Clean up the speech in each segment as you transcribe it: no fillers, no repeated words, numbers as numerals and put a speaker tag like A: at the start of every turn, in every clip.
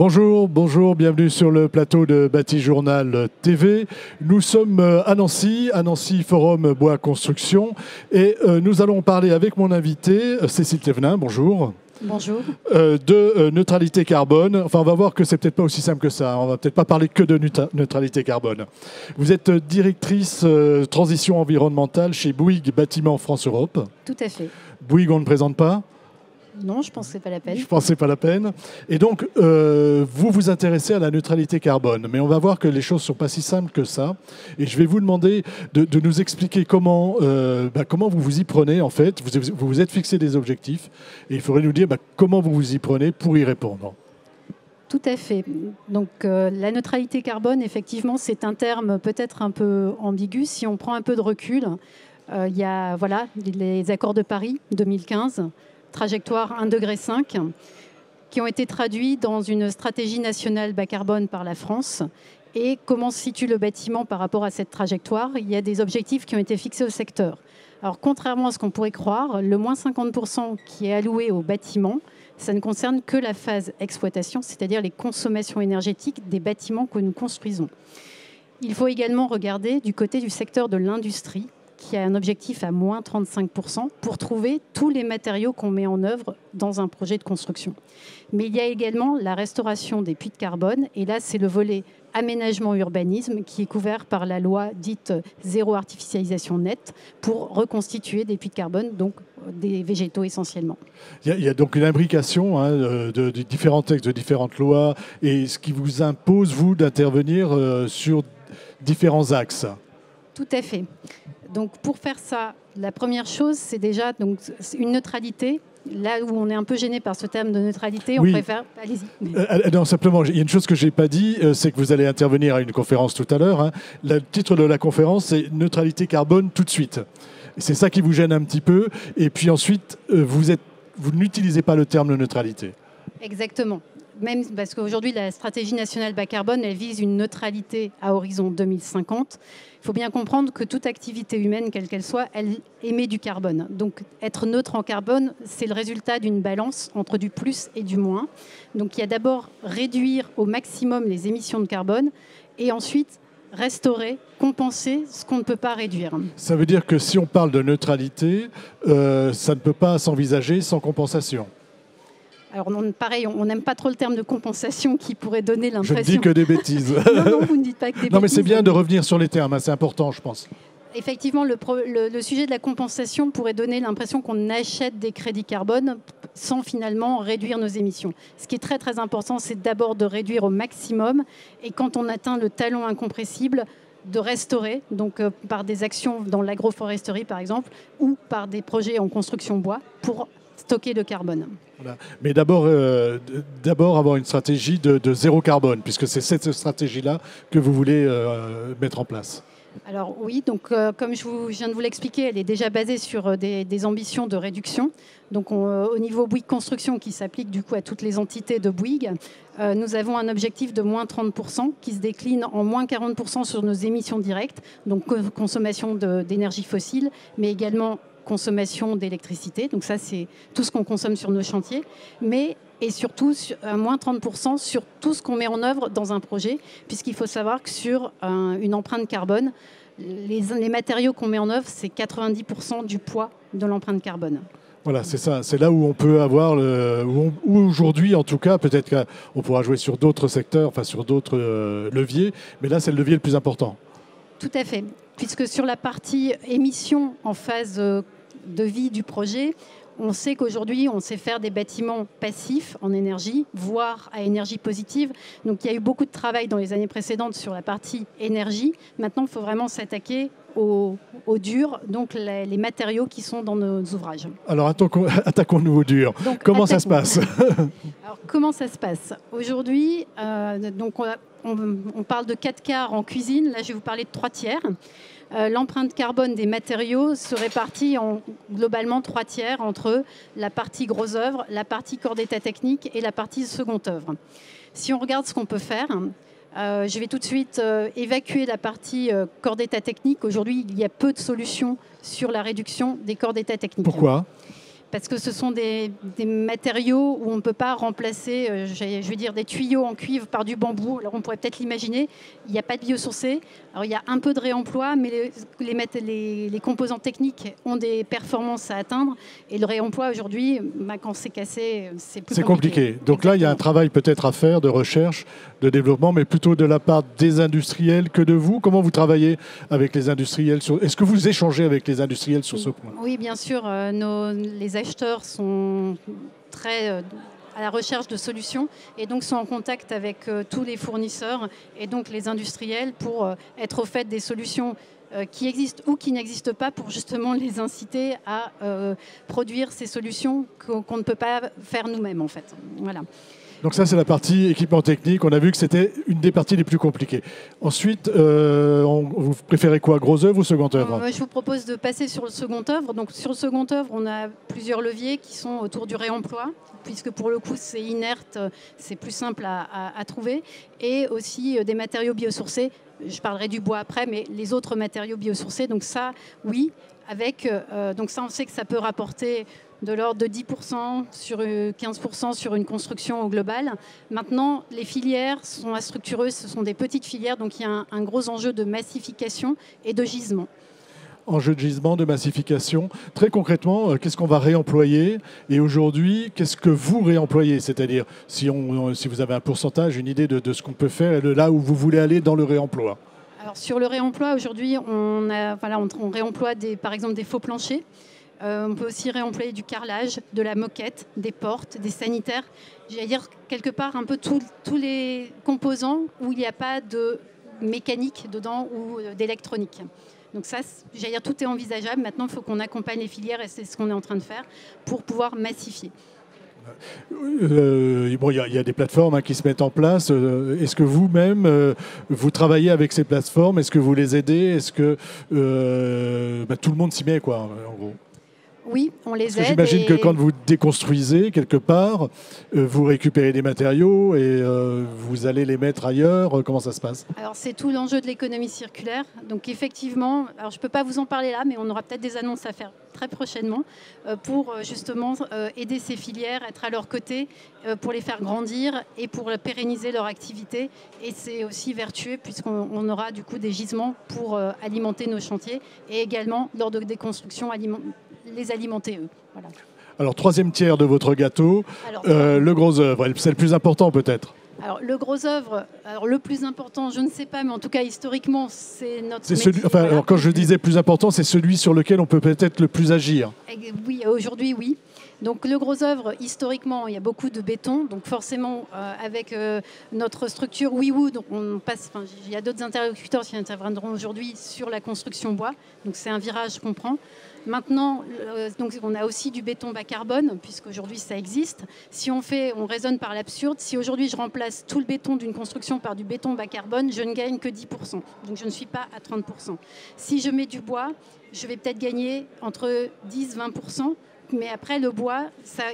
A: Bonjour, bonjour, bienvenue sur le plateau de Bâti-Journal TV. Nous sommes à Nancy Forum Bois Construction et nous allons parler avec mon invité, Cécile Thévenin, bonjour.
B: Bonjour.
A: De neutralité carbone. Enfin, on va voir que c'est peut-être pas aussi simple que ça. On va peut-être pas parler que de neutralité carbone. Vous êtes directrice transition environnementale chez Bouygues Bâtiment France-Europe.
B: Tout à fait.
A: Bouygues, on ne présente pas ?
B: Non, je pense que c'est pas la peine.
A: Je pense que c'est pas la peine. Et donc, vous vous intéressez à la neutralité carbone. Mais on va voir que les choses ne sont pas si simples que ça. Et je vais vous demander de nous expliquer comment vous vous y prenez, en fait. Vous vous êtes fixé des objectifs. Et il faudrait nous dire comment vous vous y prenez pour y répondre.
B: Tout à fait. Donc, la neutralité carbone, effectivement, c'est un terme peut-être un peu ambigu. Si on prend un peu de recul, il y a les accords de Paris 2015, trajectoire 1,5 degré, qui ont été traduits dans une stratégie nationale bas carbone par la France. Et comment se situe le bâtiment par rapport à cette trajectoire? Il y a des objectifs qui ont été fixés au secteur. Alors, contrairement à ce qu'on pourrait croire, le moins 50% qui est alloué au bâtiment, ça ne concerne que la phase exploitation, c'est-à-dire les consommations énergétiques des bâtiments que nous construisons. Il faut également regarder du côté du secteur de l'industrie, qui a un objectif à moins 35% pour trouver tous les matériaux qu'on met en œuvre dans un projet de construction. Mais il y a également la restauration des puits de carbone, et là c'est le volet aménagement-urbanisme qui est couvert par la loi dite zéro artificialisation nette pour reconstituer des puits de carbone, donc des végétaux essentiellement.
A: Il y a donc une imbrication de différents textes, de différentes lois, et ce qui vous impose, vous, d'intervenir sur différents axes.
B: Tout à fait. Donc pour faire ça, la première chose, c'est déjà une neutralité. Là où on est un peu gêné par ce terme de neutralité, on préfère... Allez-y.
A: Non, simplement, il y a une chose que je n'ai pas dit, c'est que vous allez intervenir à une conférence tout à l'heure. Le titre de la conférence, c'est « Neutralité carbone tout de suite ». C'est ça qui vous gêne un petit peu. Et puis ensuite, vous n'utilisez pas le terme de neutralité.
B: Exactement. Même parce qu'aujourd'hui, la stratégie nationale bas carbone, elle vise une neutralité à horizon 2050. Il faut bien comprendre que toute activité humaine, quelle qu'elle soit, elle émet du carbone. Donc, être neutre en carbone, c'est le résultat d'une balance entre du plus et du moins. Donc, il y a d'abord réduire au maximum les émissions de carbone et ensuite restaurer, compenser ce qu'on ne peut pas réduire.
A: Ça veut dire que si on parle de neutralité, ça ne peut pas s'envisager sans compensation.
B: Alors, pareil, on n'aime pas trop le terme de compensation qui pourrait donner l'impression...
A: Je ne dis que des bêtises.
B: Non, vous ne dites pas que des bêtises.
A: Non, mais c'est bien de revenir sur les termes, c'est important, je pense.
B: Effectivement, le sujet de la compensation pourrait donner l'impression qu'on achète des crédits carbone sans finalement réduire nos émissions. Ce qui est très, très important, c'est d'abord de réduire au maximum. Et quand on atteint le talon incompressible, de restaurer, donc par des actions dans l'agroforesterie, par exemple, ou par des projets en construction bois pour stocker le carbone.
A: Voilà. Mais d'abord avoir une stratégie de zéro carbone, puisque c'est cette stratégie-là que vous voulez mettre en place.
B: Alors oui, donc comme je viens de vous l'expliquer, elle est déjà basée sur des ambitions de réduction. Donc au niveau Bouygues Construction, qui s'applique du coup à toutes les entités de Bouygues, nous avons un objectif de moins 30% qui se décline en moins 40% sur nos émissions directes, donc consommation d'énergie fossile, mais également consommation d'électricité. Donc ça, c'est tout ce qu'on consomme sur nos chantiers, et surtout à moins 30% sur tout ce qu'on met en œuvre dans un projet, puisqu'il faut savoir que sur une empreinte carbone, les matériaux qu'on met en œuvre, c'est 90% du poids de l'empreinte carbone.
A: Voilà, c'est ça. C'est là où on peut avoir, où aujourd'hui en tout cas, peut-être qu'on pourra jouer sur d'autres secteurs, enfin sur d'autres leviers, mais là c'est le levier le plus important.
B: Tout à fait, puisque sur la partie émission en phase de vie du projet, on sait qu'aujourd'hui, on sait faire des bâtiments passifs en énergie, voire à énergie positive. Donc il y a eu beaucoup de travail dans les années précédentes sur la partie énergie. Maintenant, il faut vraiment s'attaquer au dur, donc les matériaux qui sont dans nos ouvrages.
A: Alors attaquons-nous au dur. Donc, comment ça se passe?
B: Alors comment ça se passe? Aujourd'hui, on parle de 4 quarts en cuisine. Là, je vais vous parler de 3 tiers. L'empreinte carbone des matériaux se répartit en globalement 3 tiers entre la partie gros œuvre, la partie corps d'état technique et la partie second œuvre. Si on regarde ce qu'on peut faire, je vais tout de suite évacuer la partie corps d'état technique. Aujourd'hui, il y a peu de solutions sur la réduction des corps d'état technique.
A: Pourquoi ?
B: parce que ce sont des matériaux où on ne peut pas remplacer, je vais dire, des tuyaux en cuivre par du bambou. Alors on pourrait peut-être l'imaginer, il n'y a pas de biosourcé. Alors il y a un peu de réemploi, mais les composants techniques ont des performances à atteindre. Et le réemploi aujourd'hui, quand c'est cassé, c'est plus compliqué.
A: Donc exactement. Là, il y a un travail peut-être à faire de recherche, de développement, mais plutôt de la part des industriels que de vous. Comment vous travaillez avec les industriels Est-ce que vous échangez avec les industriels sur ce point?
B: Oui, bien sûr. Les acheteurs sont très à la recherche de solutions et donc sont en contact avec tous les fournisseurs et donc les industriels pour être au fait des solutions qui existent ou qui n'existent pas pour justement les inciter à produire ces solutions qu'on ne peut pas faire nous-mêmes en fait. Voilà.
A: Donc ça, c'est la partie équipement technique. On a vu que c'était une des parties les plus compliquées. Ensuite, vous préférez quoi, gros œuvre ou second œuvre?
B: Je vous propose de passer sur le second œuvre. Donc sur le second œuvre, on a plusieurs leviers qui sont autour du réemploi, puisque pour le coup, c'est inerte, c'est plus simple à trouver, et aussi des matériaux biosourcés. Je parlerai du bois après, mais les autres matériaux biosourcés. Donc ça, oui, donc ça, on sait que ça peut rapporter de l'ordre de 10% sur 15% sur une construction au global. Maintenant, les filières sont structureuses, ce sont des petites filières, donc il y a un gros enjeu de massification et de gisement.
A: Enjeu de gisement, de massification. Très concrètement, qu'est-ce qu'on va réemployer? Et aujourd'hui, qu'est-ce que vous réemployez? C'est-à-dire, si vous avez un pourcentage, une idée de ce qu'on peut faire, et de là où vous voulez aller dans le réemploi.
B: Alors, sur le réemploi, aujourd'hui, on réemploie par exemple des faux planchers. On peut aussi réemployer du carrelage, de la moquette, des portes, des sanitaires. J'allais dire quelque part un peu tous les composants où il n'y a pas de mécanique dedans ou d'électronique. Donc ça, j'allais dire, tout est envisageable. Maintenant, il faut qu'on accompagne les filières et c'est ce qu'on est en train de faire pour pouvoir massifier.
A: Il y a des plateformes qui se mettent en place. Est-ce que vous-même, vous travaillez avec ces plateformes? Est-ce que vous les aidez? Est-ce que tout le monde s'y met, quoi, en gros?
B: Oui, on les aide.
A: J'imagine que quand vous déconstruisez quelque part, vous récupérez des matériaux et vous allez les mettre ailleurs. Comment ça se passe?
B: Alors c'est tout l'enjeu de l'économie circulaire. Donc effectivement, alors je ne peux pas vous en parler là, mais on aura peut-être des annonces à faire très prochainement pour justement aider ces filières, être à leur côté, pour les faire grandir et pour pérenniser leur activité. Et c'est aussi vertueux puisqu'on aura du coup des gisements pour alimenter nos chantiers et également lors de déconstruction les alimenter eux. Voilà.
A: Alors, troisième tiers de votre gâteau, le gros œuvre, c'est le plus important peut-être.
B: Alors, le gros œuvre, le plus important, je ne sais pas, mais en tout cas, historiquement, c'est notre métier.
A: Voilà. Alors, quand je disais plus important, c'est celui sur lequel on peut peut-être le plus agir.
B: Oui, aujourd'hui, oui. Donc, le gros œuvre, historiquement, il y a beaucoup de béton. Donc, forcément, avec notre structure WeWood, il y a d'autres interlocuteurs qui interviendront aujourd'hui sur la construction bois. Donc, c'est un virage qu'on prend. Maintenant, donc on a aussi du béton bas carbone, puisqu'aujourd'hui ça existe. Si on raisonne par l'absurde, si aujourd'hui je remplace tout le béton d'une construction par du béton bas carbone, je ne gagne que 10%. Donc je ne suis pas à 30%. Si je mets du bois, je vais peut-être gagner entre 10-20%. Mais après, le bois,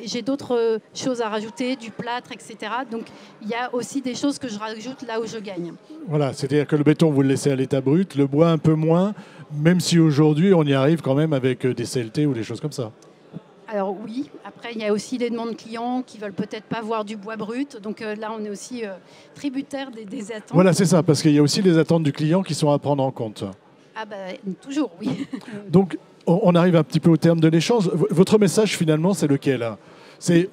B: j'ai d'autres choses à rajouter, du plâtre, etc. Donc, il y a aussi des choses que je rajoute là où je gagne.
A: Voilà, c'est-à-dire que le béton, vous le laissez à l'état brut, le bois un peu moins, même si aujourd'hui, on y arrive quand même avec des CLT ou des choses comme ça.
B: Alors oui, après, il y a aussi les demandes clients qui ne veulent peut-être pas voir du bois brut. Donc là, on est aussi tributaire des attentes.
A: Voilà, c'est ça, parce qu'il y a aussi les attentes du client qui sont à prendre en compte.
B: Ah toujours, oui.
A: Donc, on arrive un petit peu au terme de l'échange. Votre message, finalement, c'est lequel? C'est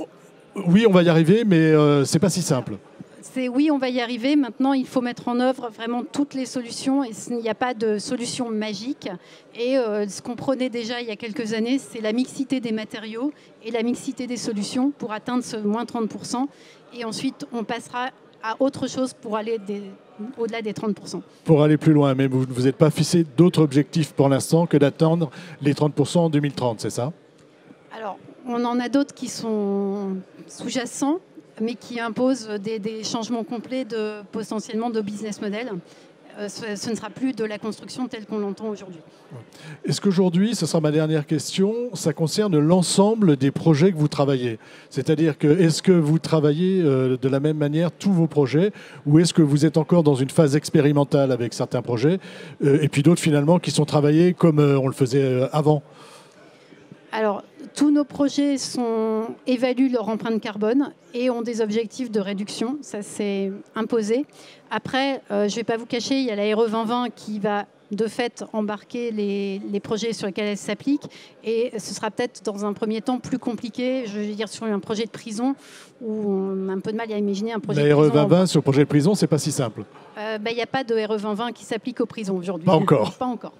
A: oui, on va y arriver, mais c'est pas si simple.
B: C'est oui, on va y arriver. Maintenant, il faut mettre en œuvre vraiment toutes les solutions. Et il n'y a pas de solution magique. Et ce qu'on prenait déjà il y a quelques années, c'est la mixité des matériaux et la mixité des solutions pour atteindre ce moins 30%. Et ensuite, on passera à autre chose pour aller au-delà des 30%.
A: Pour aller plus loin, mais vous n'êtes pas fixé d'autres objectifs pour l'instant que d'atteindre les 30% en 2030, c'est ça?
B: Alors, on en a d'autres qui sont sous-jacents, mais qui imposent des changements complets potentiellement de business model. Ce ne sera plus de la construction telle qu'on l'entend aujourd'hui.
A: Est-ce qu'aujourd'hui, ce sera ma dernière question, ça concerne l'ensemble des projets que vous travaillez? C'est-à-dire que est-ce que vous travaillez de la même manière tous vos projets, ou est-ce que vous êtes encore dans une phase expérimentale avec certains projets, et puis d'autres finalement qui sont travaillés comme on le faisait avant?
B: Alors, Tous nos projets évaluent leur empreinte carbone et ont des objectifs de réduction. Ça, c'est imposé. Après, je ne vais pas vous cacher, il y a la RE 2020 qui va de fait embarquer les projets sur lesquels elle s'applique. Et ce sera peut-être dans un premier temps plus compliqué, je veux dire sur un projet de prison, où on a un peu de mal à imaginer un projet de prison.
A: La RE 2020 sur le projet de prison, c'est pas si simple.
B: Il n'y a pas de RE 2020 qui s'applique aux prisons aujourd'hui.
A: Pas encore.
B: Pas encore.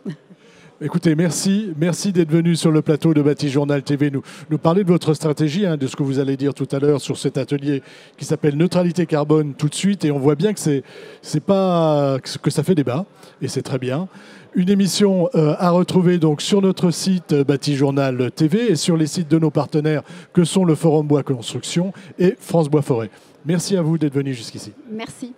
A: Écoutez, merci d'être venu sur le plateau de Batijournal TV nous parler de votre stratégie, de ce que vous allez dire tout à l'heure sur cet atelier qui s'appelle Neutralité Carbone tout de suite. Et on voit bien que que ça fait débat, et c'est très bien. Une émission à retrouver donc sur notre site Batijournal TV et sur les sites de nos partenaires que sont le Forum Bois Construction et France Bois Forêt. Merci à vous d'être venu jusqu'ici.
B: Merci.